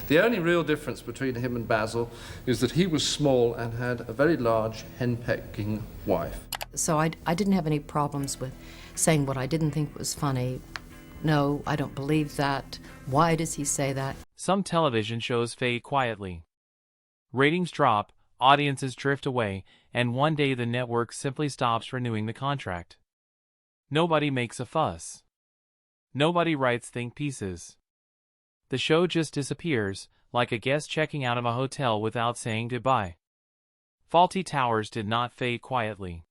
The only real difference between him and Basil is that he was small and had a very large henpecking wife. So I didn't have any problems with saying what I didn't think was funny. No, I don't believe that. Why does he say that? Some television shows fade quietly. Ratings drop, audiences drift away, and one day the network simply stops renewing the contract. Nobody makes a fuss. Nobody writes think pieces. The show just disappears, like a guest checking out of a hotel without saying goodbye. Fawlty Towers did not fade quietly.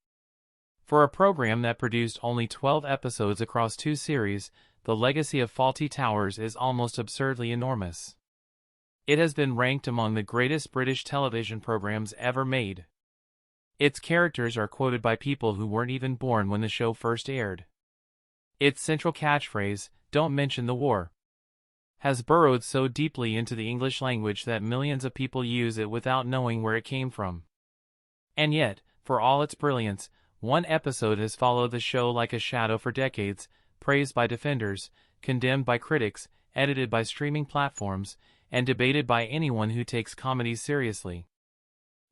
For a program that produced only 12 episodes across 2 series, the legacy of Fawlty Towers is almost absurdly enormous. It has been ranked among the greatest British television programs ever made. Its characters are quoted by people who weren't even born when the show first aired. Its central catchphrase, "Don't mention the war," has burrowed so deeply into the English language that millions of people use it without knowing where it came from. And yet, for all its brilliance, one episode has followed the show like a shadow for decades, praised by defenders, condemned by critics, edited by streaming platforms, and debated by anyone who takes comedies seriously.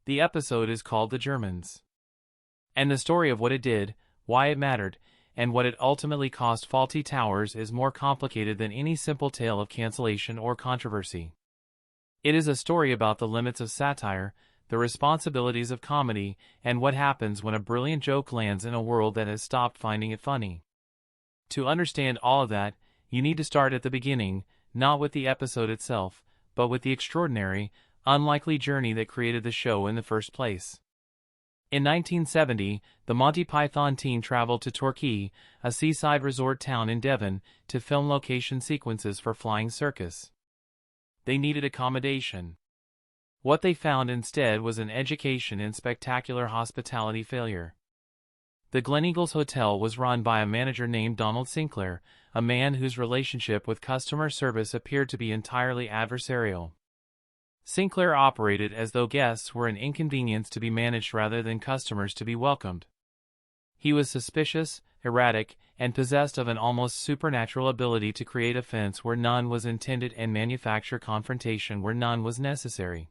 The episode is called The Germans. And the story of what it did, why it mattered, and what it ultimately cost Fawlty Towers is more complicated than any simple tale of cancellation or controversy. It is a story about the limits of satire, the responsibilities of comedy, and what happens when a brilliant joke lands in a world that has stopped finding it funny. To understand all of that, you need to start at the beginning, not with the episode itself, but with the extraordinary, unlikely journey that created the show in the first place. In 1970, the Monty Python team traveled to Torquay, a seaside resort town in Devon, to film location sequences for Flying Circus. They needed accommodation. What they found instead was an education in spectacular hospitality failure. The Gleneagles Hotel was run by a manager named Donald Sinclair, a man whose relationship with customer service appeared to be entirely adversarial. Sinclair operated as though guests were an inconvenience to be managed rather than customers to be welcomed. He was suspicious, erratic, and possessed of an almost supernatural ability to create offense where none was intended and manufacture confrontation where none was necessary.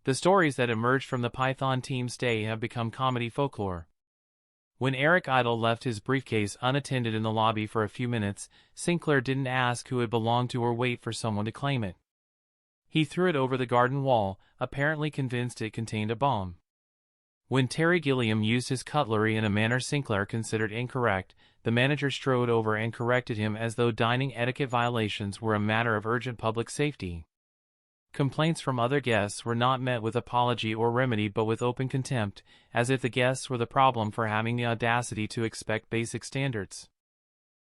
The stories that emerged from the Python team's stay have become comedy folklore. When Eric Idle left his briefcase unattended in the lobby for a few minutes, Sinclair didn't ask who it belonged to or wait for someone to claim it. He threw it over the garden wall, apparently convinced it contained a bomb. When Terry Gilliam used his cutlery in a manner Sinclair considered incorrect, the manager strode over and corrected him as though dining etiquette violations were a matter of urgent public safety. Complaints from other guests were not met with apology or remedy but with open contempt, as if the guests were the problem for having the audacity to expect basic standards.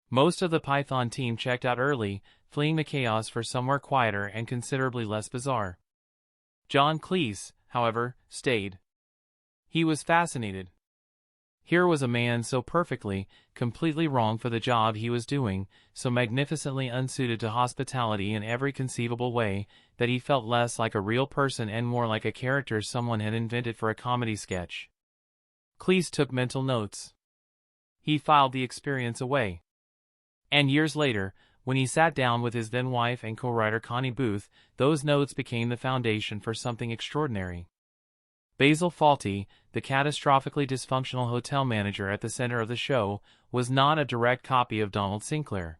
Most of the Python team checked out early, fleeing the chaos for somewhere quieter and considerably less bizarre. John Cleese, however, stayed. He was fascinated. Here was a man so perfectly, completely wrong for the job he was doing, so magnificently unsuited to hospitality in every conceivable way, that he felt less like a real person and more like a character someone had invented for a comedy sketch. Cleese took mental notes. He filed the experience away. And years later, when he sat down with his then-wife and co-writer Connie Booth, those notes became the foundation for something extraordinary. Basil Fawlty, the catastrophically dysfunctional hotel manager at the center of the show, was not a direct copy of Donald Sinclair.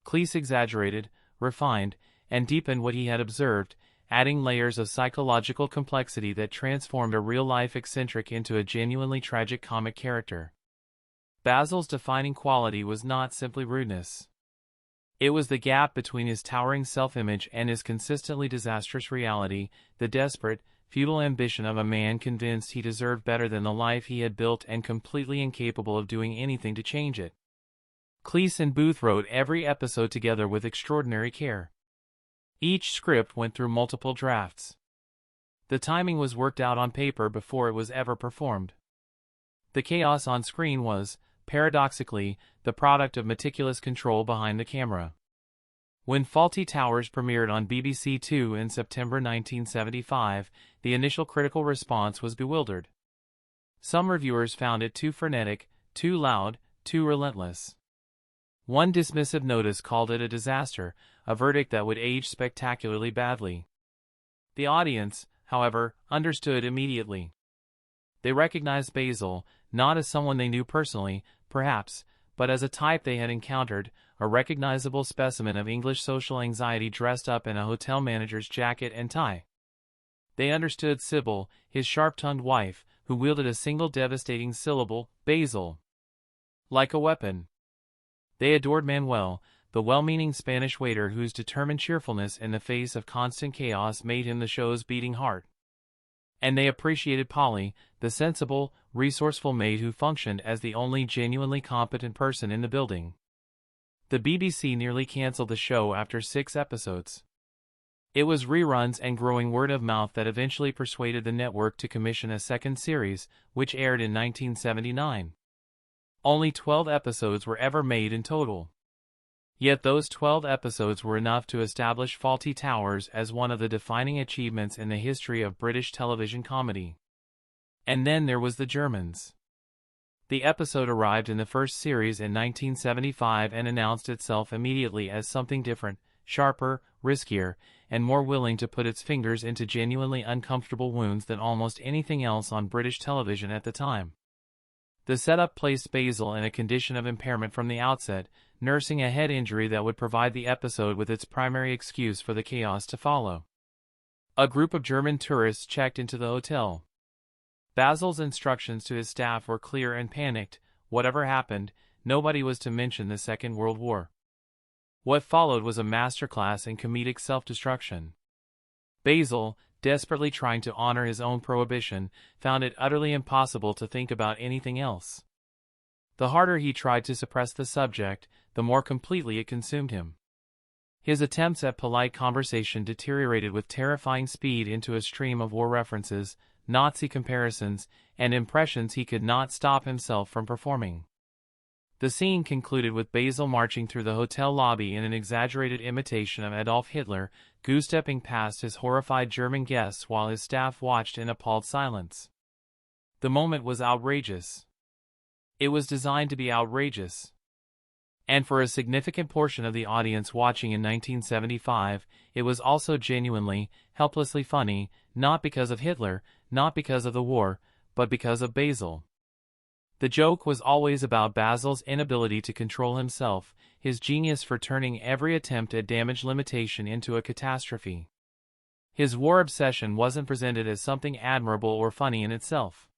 Cleese exaggerated, refined, and deepened what he had observed, adding layers of psychological complexity that transformed a real-life eccentric into a genuinely tragic comic character. Basil's defining quality was not simply rudeness. It was the gap between his towering self-image and his consistently disastrous reality, the desperate, futile ambition of a man convinced he deserved better than the life he had built and completely incapable of doing anything to change it. Cleese and Booth wrote every episode together with extraordinary care. Each script went through multiple drafts. The timing was worked out on paper before it was ever performed. The chaos on screen was, paradoxically, the product of meticulous control behind the camera. When Fawlty Towers premiered on BBC Two in September 1975, the initial critical response was bewildered. Some reviewers found it too frenetic, too loud, too relentless. One dismissive notice called it a disaster, a verdict that would age spectacularly badly. The audience, however, understood immediately. They recognized Basil, not as someone they knew personally, perhaps, but as a type they had encountered, a recognizable specimen of English social anxiety dressed up in a hotel manager's jacket and tie. They understood Sybil, his sharp-tongued wife, who wielded a single devastating syllable, Basil, like a weapon. They adored Manuel, the well-meaning Spanish waiter whose determined cheerfulness in the face of constant chaos made him the show's beating heart. And they appreciated Polly, the sensible, resourceful maid who functioned as the only genuinely competent person in the building. The BBC nearly cancelled the show after 6 episodes. It was reruns and growing word of mouth that eventually persuaded the network to commission a second series, which aired in 1979. Only 12 episodes were ever made in total. Yet those 12 episodes were enough to establish Fawlty Towers as one of the defining achievements in the history of British television comedy. And then there was the Germans. The episode arrived in the first series in 1975 and announced itself immediately as something different, sharper, riskier, and more willing to put its fingers into genuinely uncomfortable wounds than almost anything else on British television at the time. The setup placed Basil in a condition of impairment from the outset, nursing a head injury that would provide the episode with its primary excuse for the chaos to follow. A group of German tourists checked into the hotel. Basil's instructions to his staff were clear and panicked: whatever happened, nobody was to mention the Second World War. What followed was a masterclass in comedic self-destruction. Basil, desperately trying to honor his own prohibition, found it utterly impossible to think about anything else. The harder he tried to suppress the subject, the more completely it consumed him. His attempts at polite conversation deteriorated with terrifying speed into a stream of war references, Nazi comparisons, and impressions he could not stop himself from performing. The scene concluded with Basil marching through the hotel lobby in an exaggerated imitation of Adolf Hitler, goose-stepping past his horrified German guests while his staff watched in appalled silence. The moment was outrageous. It was designed to be outrageous. And for a significant portion of the audience watching in 1975, it was also genuinely, helplessly funny, not because of Hitler, not because of the war, but because of Basil. The joke was always about Basil's inability to control himself, his genius for turning every attempt at damage limitation into a catastrophe. His war obsession wasn't presented as something admirable or funny in itself.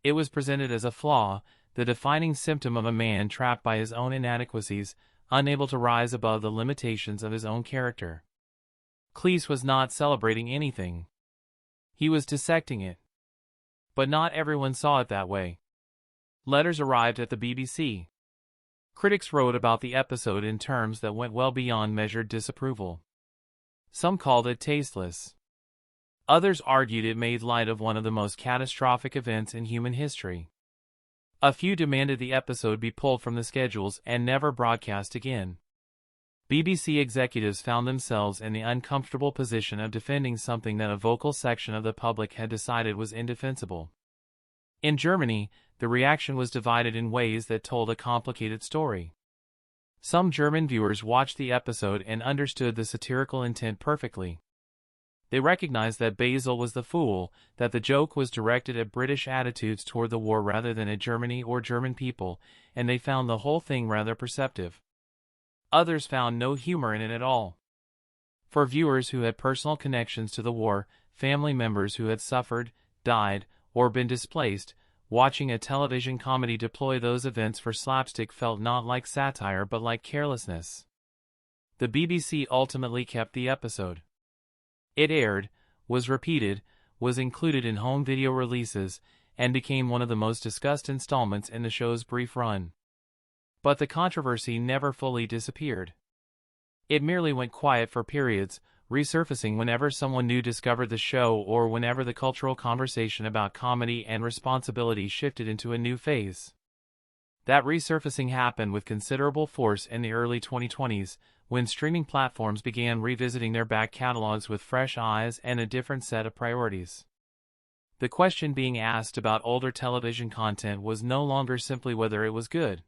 It was presented as a flaw, the defining symptom of a man trapped by his own inadequacies, unable to rise above the limitations of his own character. Cleese was not celebrating anything. He was dissecting it. But not everyone saw it that way. Letters arrived at the BBC. Critics wrote about the episode in terms that went well beyond measured disapproval. Some called it tasteless. Others argued it made light of one of the most catastrophic events in human history. A few demanded the episode be pulled from the schedules and never broadcast again. BBC executives found themselves in the uncomfortable position of defending something that a vocal section of the public had decided was indefensible. In Germany, the reaction was divided in ways that told a complicated story. Some German viewers watched the episode and understood the satirical intent perfectly. They recognized that Basil was the fool, that the joke was directed at British attitudes toward the war rather than at Germany or German people, and they found the whole thing rather perceptive. Others found no humor in it at all. For viewers who had personal connections to the war, family members who had suffered, died, or been displaced, watching a television comedy deploy those events for slapstick felt not like satire but like carelessness. The BBC ultimately kept the episode. It aired, was repeated, was included in home video releases, and became one of the most discussed installments in the show's brief run. But the controversy never fully disappeared. It merely went quiet for periods, resurfacing whenever someone new discovered the show or whenever the cultural conversation about comedy and responsibility shifted into a new phase. That resurfacing happened with considerable force in the early 2020s, when streaming platforms began revisiting their back catalogs with fresh eyes and a different set of priorities. The question being asked about older television content was no longer simply whether it was good.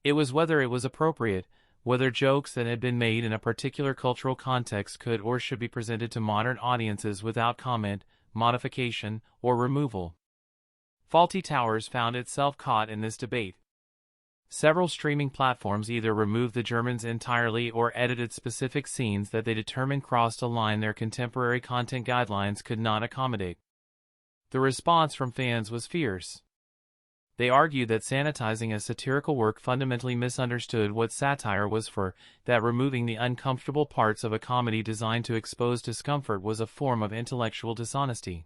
It was whether it was appropriate, whether jokes that had been made in a particular cultural context could or should be presented to modern audiences without comment, modification, or removal. Fawlty Towers found itself caught in this debate. Several streaming platforms either removed the Germans entirely or edited specific scenes that they determined crossed a line their contemporary content guidelines could not accommodate. The response from fans was fierce. They argued that sanitizing a satirical work fundamentally misunderstood what satire was for, that removing the uncomfortable parts of a comedy designed to expose discomfort was a form of intellectual dishonesty.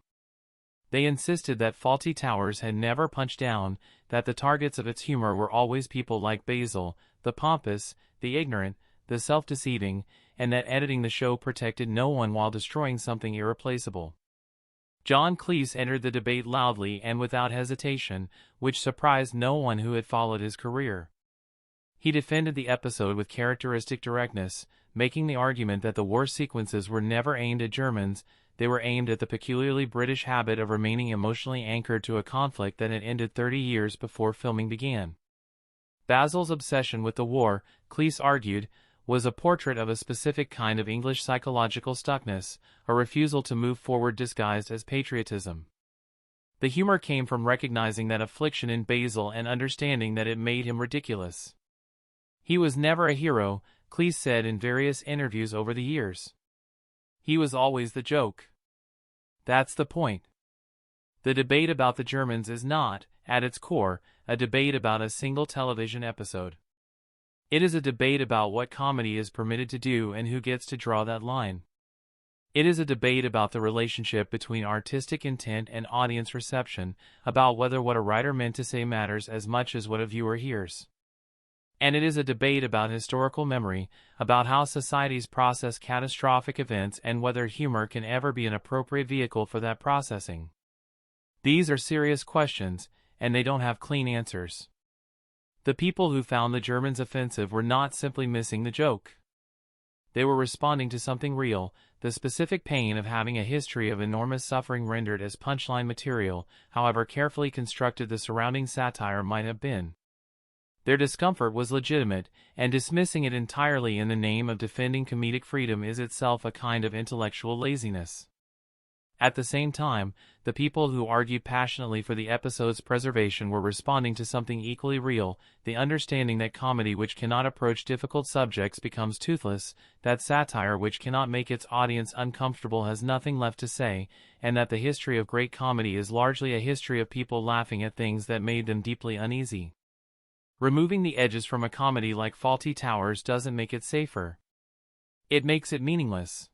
They insisted that Fawlty Towers had never punched down, that the targets of its humor were always people like Basil, the pompous, the ignorant, the self-deceiving, and that editing the show protected no one while destroying something irreplaceable. John Cleese entered the debate loudly and without hesitation, which surprised no one who had followed his career. He defended the episode with characteristic directness, making the argument that the war sequences were never aimed at Germans. They were aimed at the peculiarly British habit of remaining emotionally anchored to a conflict that had ended 30 years before filming began. Basil's obsession with the war, Cleese argued, was a portrait of a specific kind of English psychological stuckness, a refusal to move forward disguised as patriotism. The humor came from recognizing that affliction in Basil and understanding that it made him ridiculous. He was never a hero, Cleese said in various interviews over the years. He was always the joke. That's the point. The debate about the Germans is not, at its core, a debate about a single television episode. It is a debate about what comedy is permitted to do and who gets to draw that line. It is a debate about the relationship between artistic intent and audience reception, about whether what a writer meant to say matters as much as what a viewer hears. And it is a debate about historical memory, about how societies process catastrophic events and whether humor can ever be an appropriate vehicle for that processing. These are serious questions, and they don't have clean answers. The people who found the Germans offensive were not simply missing the joke. They were responding to something real, the specific pain of having a history of enormous suffering rendered as punchline material, however carefully constructed the surrounding satire might have been. Their discomfort was legitimate, and dismissing it entirely in the name of defending comedic freedom is itself a kind of intellectual laziness. At the same time, the people who argued passionately for the episode's preservation were responding to something equally real, the understanding that comedy which cannot approach difficult subjects becomes toothless, that satire which cannot make its audience uncomfortable has nothing left to say, and that the history of great comedy is largely a history of people laughing at things that made them deeply uneasy. Removing the edges from a comedy like Fawlty Towers doesn't make it safer. It makes it meaningless.